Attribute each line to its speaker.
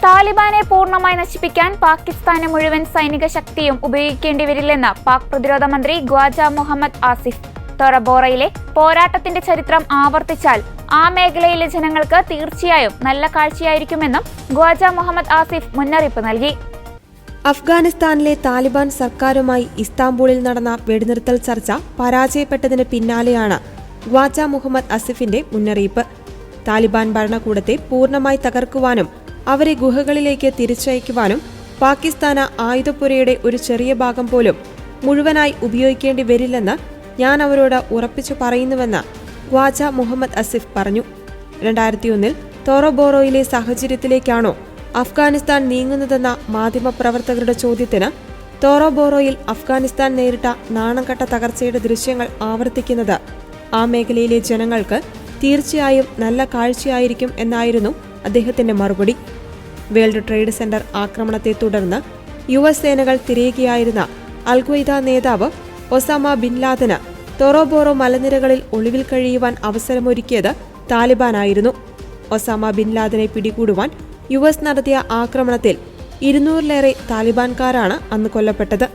Speaker 1: താലിബാനെ പൂർണ്ണമായി നശിപ്പിക്കാൻ പാകിസ്ഥാന് മുഴുവൻ സൈനിക ശക്തിയും ഉപയോഗിക്കേണ്ടിവരില്ലെന്ന് പാക് പ്രതിരോധ മന്ത്രി ഖ്വാജ മുഹമ്മദ് ആസിഫ്. തൊറബോറയിലെ പോരാട്ടത്തിന്റെ ചരിത്രം ആവർത്തിച്ചാൽ ആ മേഖലയിലെ ജനങ്ങൾക്ക് തീർച്ചയായും നല്ല കാഴ്ചയായിരിക്കുമെന്നും ഖ്വാജ മുഹമ്മദ് ആസിഫ് മുന്നറിയിപ്പ് നൽകി.
Speaker 2: അഫ്ഗാനിസ്ഥാനിലെ താലിബാൻ സർക്കാരുമായി ഇസ്താംബൂളിൽ നടന്ന വെടിനിർത്തൽ ചർച്ച പരാജയപ്പെട്ടതിന് പിന്നാലെയാണ് ഖ്വാജ മുഹമ്മദ് ആസിഫിന്റെ മുന്നറിയിപ്പ്. താലിബാൻ ഭരണകൂടത്തെ പൂർണ്ണമായി തകർക്കുവാനും അവരെ ഗുഹകളിലേക്ക് തിരിച്ചയക്കുവാനും പാകിസ്ഥാന് ആയുധപ്പുരയുടെ ഒരു ചെറിയ ഭാഗം പോലും മുഴുവനായി ഉപയോഗിക്കേണ്ടി വരില്ലെന്ന് ഞാൻ അവരോട് ഉറപ്പിച്ചു പറയുന്നുവെന്ന് ഖ്വാജ മുഹമ്മദ് ആസിഫ് പറഞ്ഞു. 2001 തോറബോറോയിലെ സാഹചര്യത്തിലേക്കാണോ അഫ്ഗാനിസ്ഥാൻ നീങ്ങുന്നതെന്ന മാധ്യമപ്രവർത്തകരുടെ ചോദ്യത്തിന് തോറബോറോയിൽ അഫ്ഗാനിസ്ഥാൻ നേരിട്ട നാണംകെട്ട തകർച്ചയുടെ ദൃശ്യങ്ങൾ ആവർത്തിക്കുന്നത് ആ മേഖലയിലെ ജനങ്ങൾക്ക് തീർച്ചയായും നല്ല കാഴ്ചയായിരിക്കും എന്നായിരുന്നു അദ്ദേഹത്തിന്റെ മറുപടി. വേൾഡ് ട്രേഡ് സെന്റർ ആക്രമണത്തെ തുടർന്ന് US സേനകൾ തിരയുകയായിരുന്ന അൽ-ഖ്വയ്ദ നേതാവ് ഒസാമ ബിൻ ലാദന് തോറബോറോ മലനിരകളിൽ ഒളിവിൽ കഴിയുവാൻ അവസരമൊരുക്കിയത് താലിബാനായിരുന്നു. ഒസാമ ബിൻ ലാദനെ പിടികൂടുവാൻ US നടത്തിയ ആക്രമണത്തിൽ 200-ലേറെ താലിബാൻകാരാണ് അന്ന് കൊല്ലപ്പെട്ടത്.